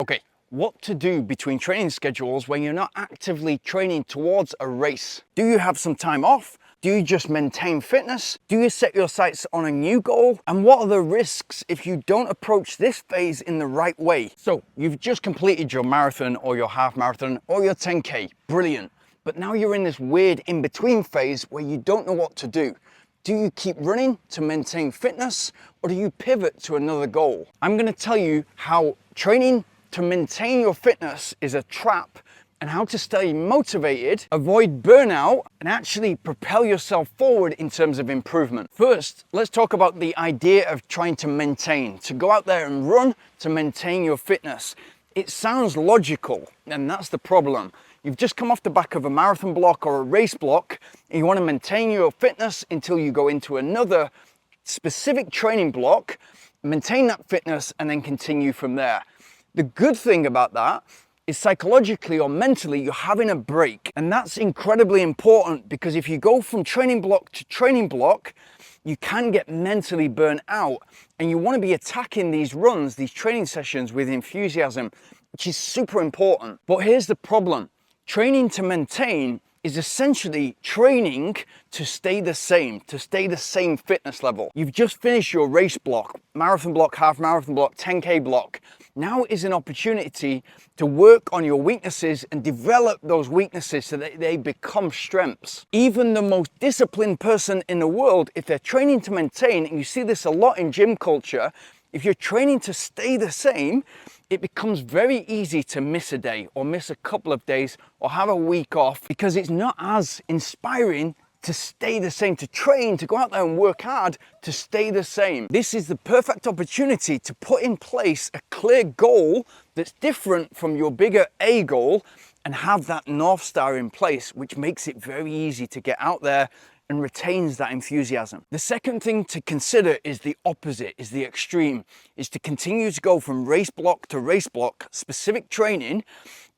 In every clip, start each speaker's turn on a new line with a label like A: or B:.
A: Okay, what to do between training schedules when you're not actively training towards a race? Do you have some time off? Do you just maintain fitness? Do you set your sights on a new goal? And what are the risks if you don't approach this phase in the right way? So you've just completed your marathon or your half marathon or your 10K, brilliant. But now you're in this weird in-between phase where you don't know what to do. Do you keep running to maintain fitness or do you pivot to another goal? I'm going to tell you how training to maintain your fitness is a trap and how to stay motivated, avoid burnout, and actually propel yourself forward in terms of improvement. First, let's talk about the idea of trying to maintain, to go out there and run to maintain your fitness. It sounds logical, and that's the problem. You've just come off the back of a marathon block or a race block, and you want to maintain your fitness until you go into another specific training block, maintain that fitness, and then continue from there. The good thing about that is psychologically or mentally, you're having a break. And that's incredibly important because if you go from training block to training block, you can get mentally burnt out. And you want to be attacking these runs, these training sessions with enthusiasm, which is super important. But here's the problem. Training to maintain is essentially training to stay the same fitness level. You've just finished your race block, marathon block, half marathon block, 10K block. Now is an opportunity to work on your weaknesses and develop those weaknesses so that they become strengths. Even the most disciplined person in the world, if they're training to maintain, and you see this a lot in gym culture, if you're training to stay the same, it becomes very easy to miss a day or miss a couple of days or have a week off because it's not as inspiring to stay the same, to train, to go out there and work hard, to stay the same. This is the perfect opportunity to put in place a clear goal that's different from your bigger A goal and have that North Star in place, which makes it very easy to get out there and retains that enthusiasm. The second thing to consider is the opposite, is the extreme, is to continue to go from race block to race block, specific training,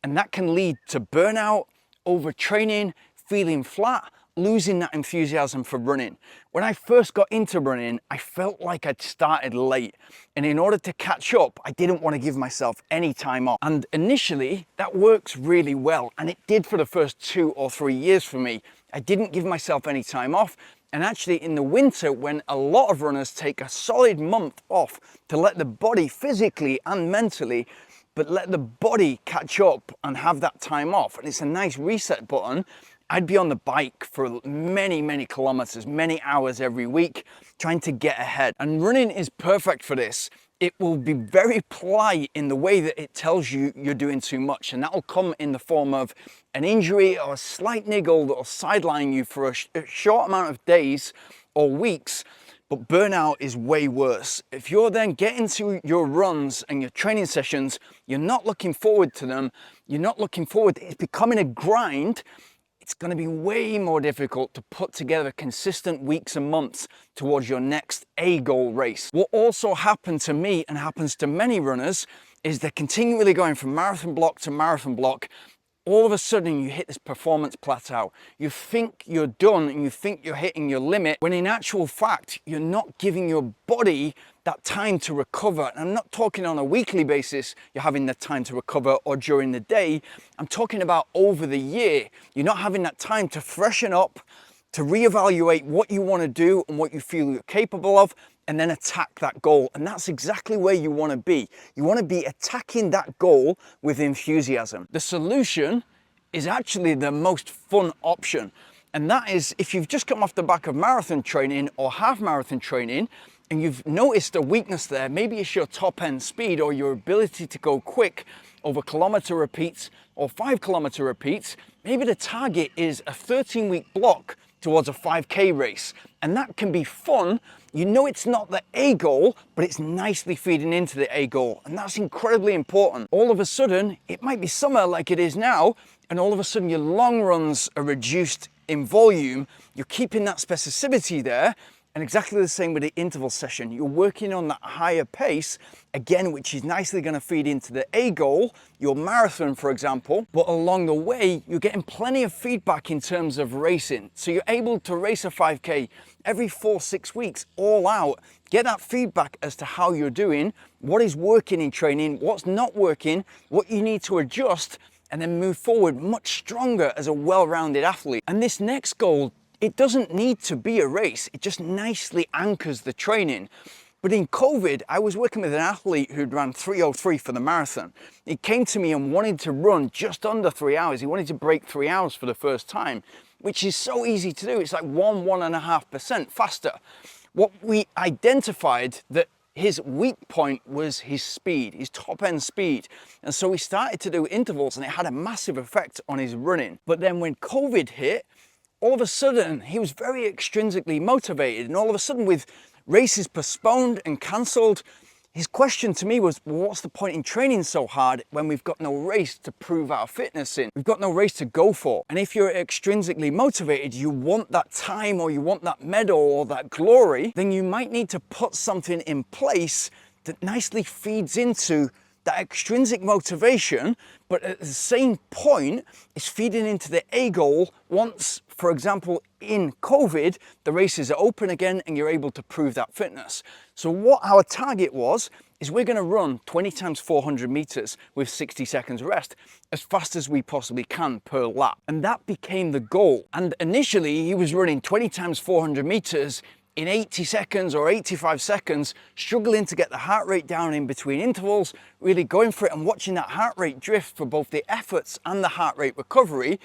A: and that can lead to burnout, overtraining, feeling flat, losing that enthusiasm for running. When I first got into running, I felt like I'd started late. And in order to catch up, I didn't want to give myself any time off. And initially, that works really well. And it did for the first 2 or 3 years for me. I didn't give myself any time off. And actually in the winter, when a lot of runners take a solid month off to let the body physically and mentally, but let the body catch up and have that time off. And it's a nice reset button. I'd be on the bike for many kilometers, many hours every week, trying to get ahead. And running is perfect for this. It will be very polite in the way that it tells you you're doing too much. And that will come in the form of an injury or a slight niggle that will sideline you for a short amount of days or weeks. But burnout is way worse. If you're then getting to your runs and your training sessions, you're not looking forward to them. You're not looking forward. It's becoming a grind. It's going to be way more difficult to put together consistent weeks and months towards your next A goal race. What also happened to me and happens to many runners is they're continually going from marathon block to marathon block. All of a sudden you hit this performance plateau. You think you're done and you think you're hitting your limit, when in actual fact, you're not giving your body that time to recover. And I'm not talking on a weekly basis, you're having the time to recover or during the day. I'm talking about over the year. You're not having that time to freshen up, to reevaluate what you want to do and what you feel you're capable of, and then attack that goal. And that's exactly where you want to be. You want to be attacking that goal with enthusiasm. The solution is actually the most fun option. And that is, if you've just come off the back of marathon training or half marathon training, and you've noticed a weakness there, maybe it's your top end speed or your ability to go quick over kilometer repeats or 5 kilometer repeats, maybe the target is a 13-week block towards a 5K race. And that can be fun. You know it's not the A goal, but it's nicely feeding into the A goal. And that's incredibly important. All of a sudden, it might be summer like it is now, and all of a sudden your long runs are reduced in volume. You're keeping that specificity there, And exactly the same with the interval session. You're working on that higher pace, again, which is nicely going to feed into the A goal, your marathon, for example. But along the way, you're getting plenty of feedback in terms of racing. So you're able to race a 5K every 4-6 weeks, all out. Get that feedback as to how you're doing, what is working in training, what's not working, what you need to adjust, and then move forward much stronger as a well-rounded athlete. And this next goal, it doesn't need to be a race. It just nicely anchors the training. But in COVID, I was working with an athlete who'd ran 3:03 for the marathon. He came to me and wanted to run just under 3 hours. He wanted to break 3 hours for the first time, which is so easy to do. It's like 1.5% faster. What we identified that his weak point was his speed, his top end speed. And so we started to do intervals and it had a massive effect on his running. But then when COVID hit, all of a sudden he was very extrinsically motivated, and all of a sudden with races postponed and cancelled, his question to me was, well, what's the point in training so hard when we've got no race to prove our fitness in? We've got no race to go for. And if you're extrinsically motivated, you want that time or you want that medal or that glory, then you might need to put something in place that nicely feeds into that extrinsic motivation, but at the same point is feeding into the A goal once, for example, in COVID, the races are open again and you're able to prove that fitness. So what our target was, is we're gonna run 20 times 400 meters with 60 seconds rest as fast as we possibly can per lap. And that became the goal. And initially he was running 20 times 400 meters in 80 seconds or 85 seconds, struggling to get the heart rate down in between intervals, really going for it and watching that heart rate drift for both the efforts and the heart rate recovery.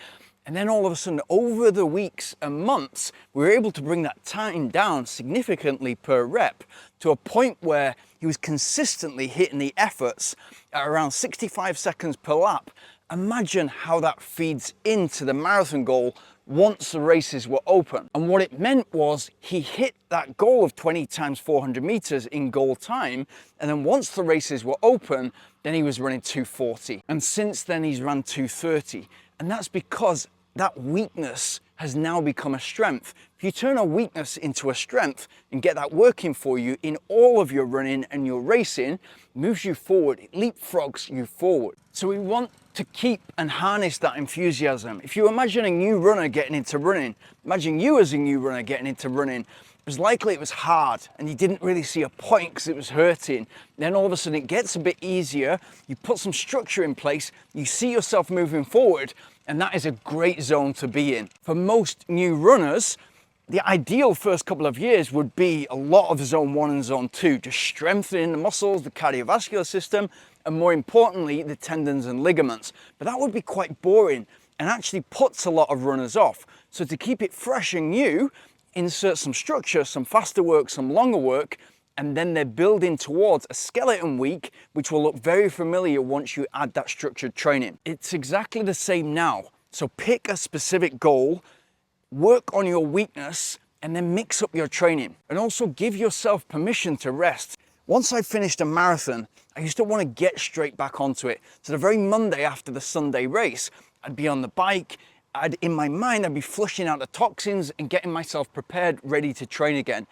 A: And then all of a sudden, over the weeks and months, we were able to bring that time down significantly per rep to a point where he was consistently hitting the efforts at around 65 seconds per lap. Imagine how that feeds into the marathon goal once the races were open. And what it meant was he hit that goal of 20 times 400 meters in goal time. And then once the races were open, then he was running 2:40. And since then he's run 2:30. And that's because that weakness has now become a strength. If you turn a weakness into a strength and get that working for you in all of your running and your racing, moves you forward, it leapfrogs you forward. So we want to keep and harness that enthusiasm. If you imagine a new runner getting into running, imagine you as a new runner getting into running, it was likely it was hard and you didn't really see a point because it was hurting. Then all of a sudden it gets a bit easier, you put some structure in place, you see yourself moving forward, and that is a great zone to be in. For most new runners, the ideal first couple of years would be a lot of zone 1 and zone 2, just strengthening the muscles, the cardiovascular system, and more importantly, the tendons and ligaments. But that would be quite boring and actually puts a lot of runners off. So to keep it fresh and new, insert some structure, some faster work, some longer work, and then they're building towards a skeleton week, which will look very familiar once you add that structured training. It's exactly the same now. So pick a specific goal, work on your weakness, and then mix up your training. And also give yourself permission to rest. Once I finished a marathon, I used to want to get straight back onto it. So the very Monday after the Sunday race, I'd be on the bike, in my mind, I'd be flushing out the toxins and getting myself prepared, ready to train again.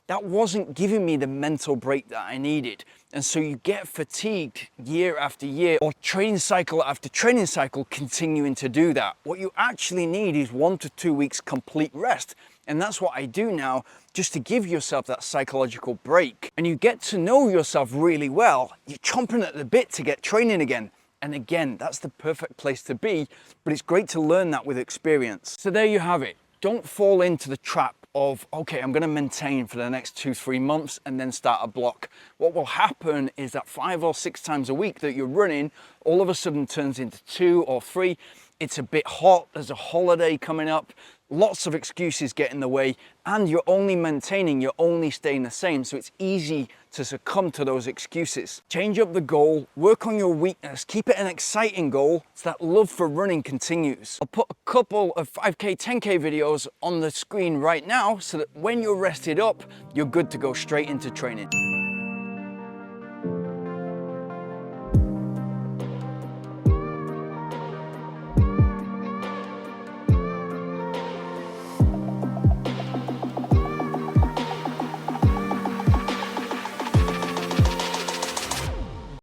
A: That wasn't giving me the mental break that I needed. And so you get fatigued year after year, or training cycle after training cycle, continuing to do that. What you actually need is 1 to 2 weeks complete rest. And that's what I do now, just to give yourself that psychological break. And you get to know yourself really well. You're chomping at the bit to get training again. And again, that's the perfect place to be, but it's great to learn that with experience. So there you have it. Don't fall into the trap of, okay, I'm gonna maintain for the next 2-3 months and then start a block. What will happen is that 5 or 6 times a week that you're running, all of a sudden turns into 2 or 3. It's a bit hot, there's a holiday coming up, lots of excuses get in the way, and you're only maintaining, you're only staying the same, so it's easy to succumb to those excuses. Change up the goal, work on your weakness, keep it an exciting goal so that love for running continues. I'll put a couple of 5K, 10K videos on the screen right now so that when you're rested up, you're good to go straight into training.